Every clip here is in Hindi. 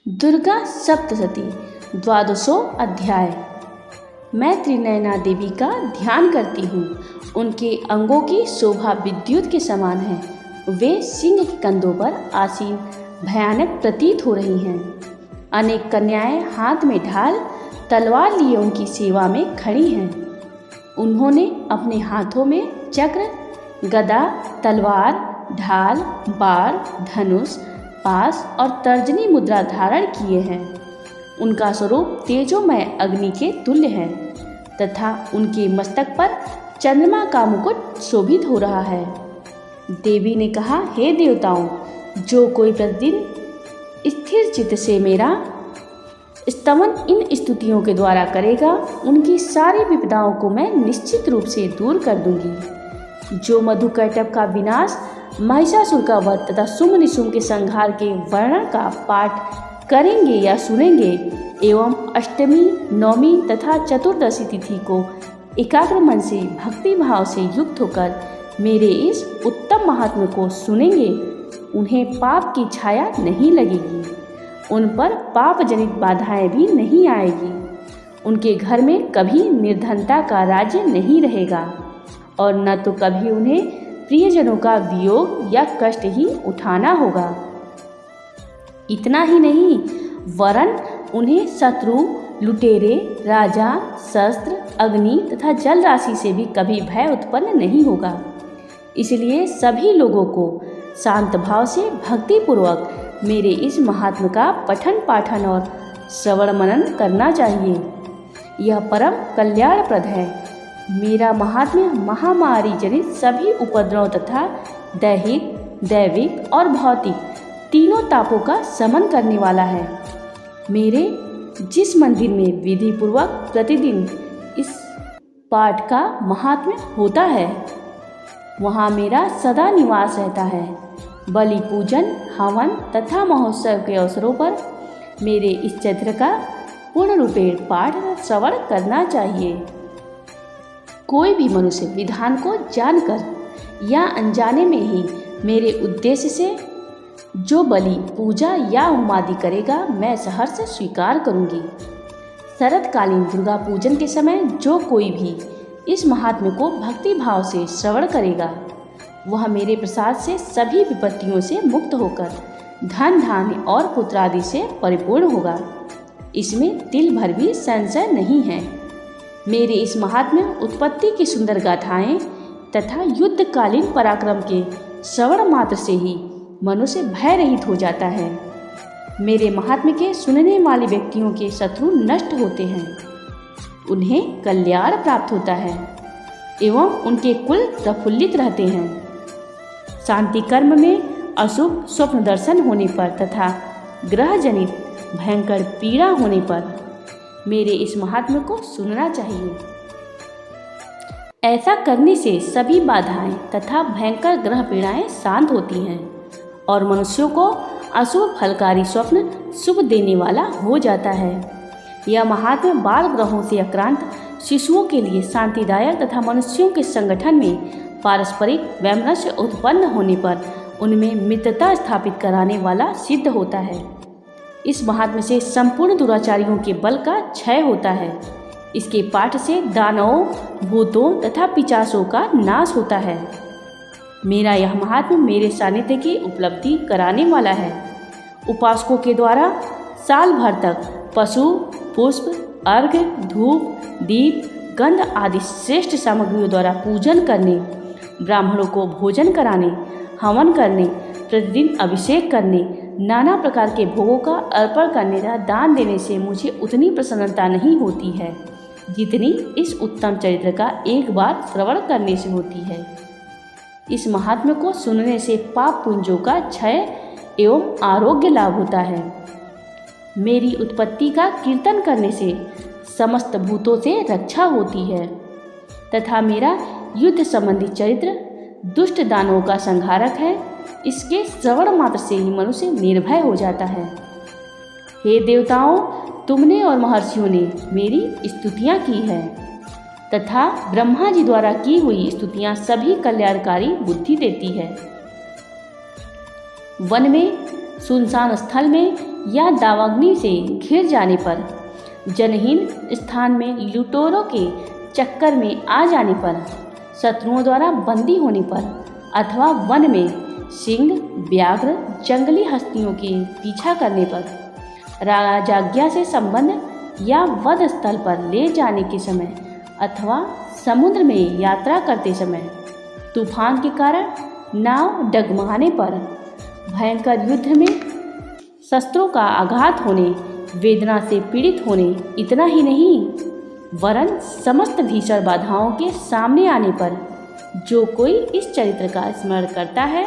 दुर्गा सप्तशती द्वादशो अध्याय। मैं त्रिनयना देवी का ध्यान करती हूँ। उनके अंगों की शोभा विद्युत के समान है। वे सिंह के कंधों पर आसीन भयानक प्रतीत हो रही हैं। अनेक कन्याएं हाथ में ढाल तलवार लिए उनकी सेवा में खड़ी हैं। उन्होंने अपने हाथों में चक्र, गदा, तलवार, ढाल, बाण, धनुष, पास और तर्जनी मुद्रा धारण किए हैं। उनका स्वरूप तेजोमय अग्नि के तुल्य है तथा उनके मस्तक पर चंद्रमा का मुकुट शोभित हो रहा है। देवी ने कहा, हे देवताओं, जो कोई प्रतिदिन स्थिर चित्त से मेरा स्तमन इन स्तुतियों के द्वारा करेगा, उनकी सारी विपदाओं को मैं निश्चित रूप से दूर कर दूंगी। जो मधुकैटभ का विनाश, महिषासुर का वध तथा शुंभ निशुंभ के संहार के वर्णन का पाठ करेंगे या सुनेंगे एवं अष्टमी, नवमी तथा चतुर्दशी तिथि को एकाग्र मन से भक्ति भाव से युक्त होकर मेरे इस उत्तम महात्म्य को सुनेंगे, उन्हें पाप की छाया नहीं लगेगी। उन पर पाप जनित बाधाएं भी नहीं आएगी। उनके घर में कभी निर्धनता का राज्य नहीं रहेगा और न तो कभी उन्हें प्रियजनों का वियोग या कष्ट ही उठाना होगा। इतना ही नहीं, वरन उन्हें शत्रु, लुटेरे, राजा, शस्त्र, अग्नि तथा जल राशि से भी कभी भय उत्पन्न नहीं होगा। इसलिए सभी लोगों को शांत भाव से भक्तिपूर्वक मेरे इस महात्म्य का पठन पाठन और श्रवण मनन करना चाहिए। यह परम कल्याणप्रद है। मेरा महात्म्य महामारी जनित सभी उपद्रव तथा दैहिक, दैविक और भौतिक तीनों तापों का शमन करने वाला है। मेरे जिस मंदिर में विधि पूर्वक प्रतिदिन इस पाठ का महात्म्य होता है, वहाँ मेरा सदा निवास रहता है। बलि पूजन, हवन तथा महोत्सव के अवसरों पर मेरे इस चरित्र का पूर्ण रूपेण पाठ श्रवण करना चाहिए। कोई भी मनुष्य विधान को जानकर या अनजाने में ही मेरे उद्देश्य से जो बलि, पूजा या होमादि करेगा, मैं सहर्ष स्वीकार करूंगी। शरतकालीन दुर्गा पूजन के समय जो कोई भी इस महात्म्य को भक्ति भाव से श्रवण करेगा, वह मेरे प्रसाद से सभी विपत्तियों से मुक्त होकर धन, धान्य और पुत्रादि से परिपूर्ण होगा। इसमें तिल भर भी संशय नहीं है। मेरे इस महात्म्य उत्पत्ति की सुंदर गाथाएं तथा युद्धकालीन पराक्रम के श्रवण मात्र से ही मनुष्य भय रहित हो जाता है। मेरे महात्म्य के सुनने वाले व्यक्तियों के शत्रु नष्ट होते हैं, उन्हें कल्याण प्राप्त होता है एवं उनके कुल प्रफुल्लित रहते हैं। शांति कर्म में अशुभ स्वप्न दर्शन होने पर तथा ग्रह जनित भयंकर पीड़ा होने पर मेरे इस महात्म्य को सुनना चाहिए। ऐसा करने से सभी बाधाएं तथा भयंकर ग्रह पीड़ाएं शांत होती हैं और मनुष्यों को अशुभ फलकारी स्वप्न शुभ देने वाला हो जाता है। यह महात्म्य बाल ग्रहों से आक्रांत शिशुओं के लिए शांतिदायक तथा मनुष्यों के संगठन में पारस्परिक वैमनस्य उत्पन्न होने पर उनमें मित्रता स्थापित कराने वाला सिद्ध होता है। इस महात्म्य से संपूर्ण दुराचारियों के बल का क्षय होता है। इसके पाठ से दानवों, भूतों तथा पिशाचों का नाश होता है। मेरा यह महात्म्य मेरे सानिध्य की उपलब्धि कराने वाला है। उपासकों के द्वारा साल भर तक पशु, पुष्प, अर्घ्य, धूप, दीप, गंध आदि श्रेष्ठ सामग्रियों द्वारा पूजन करने, ब्राह्मणों को भोजन कराने, हवन करने, प्रतिदिन अभिषेक करने, नाना प्रकार के भोगों का अर्पण करने तथा दान देने से मुझे उतनी प्रसन्नता नहीं होती है जितनी इस उत्तम चरित्र का एक बार श्रवण करने से होती है। इस महात्म्य को सुनने से पाप पुंजों का क्षय एवं आरोग्य लाभ होता है। मेरी उत्पत्ति का कीर्तन करने से समस्त भूतों से रक्षा होती है तथा मेरा युद्ध संबंधी चरित्र दुष्ट दानवों का संहारक है। इसके श्रवण मात्र से ही मनुष्य निर्भय हो जाता है। हे देवताओं, तुमने और महर्षियों ने मेरी स्तुतियां की है तथा ब्रह्मा जी द्वारा की हुई स्तुतियां सभी कल्याणकारी बुद्धि देती है। वन में सुनसान स्थल में या दावाग्नि से घिर जाने पर, जनहीन स्थान में लुटेरों के चक्कर में आ जाने पर, शत्रुओं द्वारा बंदी होने पर अथवा वन में सिंह, व्याघ्र, जंगली हस्तियों के पीछा करने पर, राजाज्ञा से संबंध या वध स्थल पर ले जाने के समय अथवा समुद्र में यात्रा करते समय, तूफान के कारण नाव डगमगाने पर, भयंकर युद्ध में शस्त्रों का आघात होने, वेदना से पीड़ित होने, इतना ही नहीं वरन समस्त भीषण बाधाओं के सामने आने पर जो कोई इस चरित्र का स्मरण करता है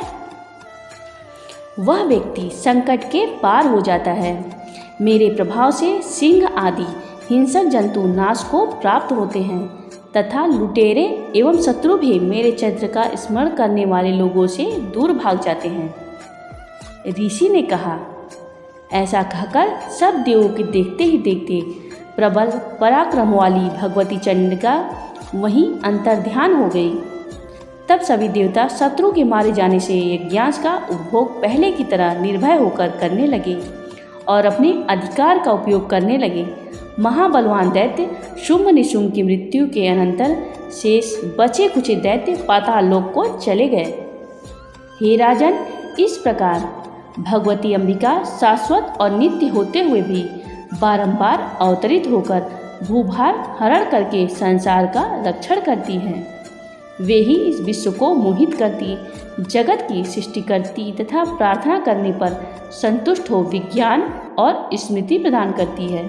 वह व्यक्ति संकट के पार हो जाता है। मेरे प्रभाव से सिंह आदि हिंसक जंतु नाश को प्राप्त होते हैं तथा लुटेरे एवं शत्रु भी मेरे चरित्र का स्मरण करने वाले लोगों से दूर भाग जाते हैं। ऋषि ने कहा। ऐसा कहकर सब देवों के देखते ही देखते प्रबल पराक्रम वाली भगवती चंडिका वहीं अंतर्ध्यान हो गई। तब सभी देवता शत्रु के मारे जाने से यज्ञांश का उपभोग पहले की तरह निर्भय होकर करने लगे और अपने अधिकार का उपयोग करने लगे। महाबलवान दैत्य शुंभ निशुंभ की मृत्यु के अनंतर शेष बचे कुचे दैत्य पाताल लोक को चले गए। हे राजन, इस प्रकार भगवती अंबिका शाश्वत और नित्य होते हुए भी बारंबार अवतरित होकर भूभार हरण करके संसार का रक्षण करती हैं। वे ही इस विश्व को मोहित करती, जगत की सृष्टि करती तथा प्रार्थना करने पर संतुष्ट हो विज्ञान और स्मृति प्रदान करती है।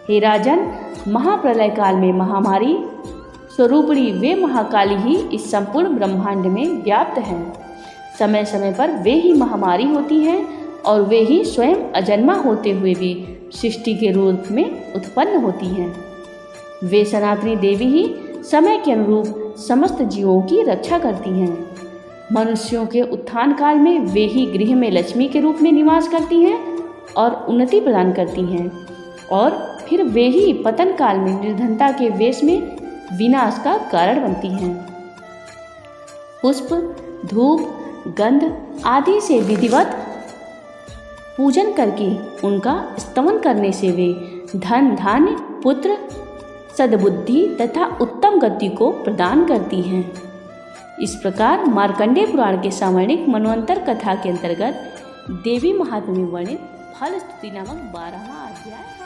हे राजन, महाप्रलय काल में महामारी स्वरूपणी वे महाकाली ही इस संपूर्ण ब्रह्मांड में व्याप्त हैं। समय समय पर वे ही महामारी होती हैं और वे ही स्वयं अजन्मा होते हुए भी सृष्टि के रूप में उत्पन्न होती हैं। वे सनातनी देवी ही समय के अनुरूप समस्त जीवों की रक्षा करती हैं। मनुष्यों के उत्थान काल में वे ही गृह में लक्ष्मी के रूप में निवास करती हैं और उन्नति प्रदान करती हैं, और फिर वे ही पतन काल में निर्धनता के वेश में विनाश का कारण बनती हैं। पुष्प, धूप, गंध आदि से विधिवत पूजन करके उनका स्तवन करने से वे धन, धान्य, पुत्र, सद्बुद्धि तथा उत्तम गति को प्रदान करती हैं। इस प्रकार मार्कंडेय पुराण के सावर्णिक मनवंतर कथा के अंतर्गत देवी महात्म्य में वर्णित फल स्तुति नामक 12वां अध्याय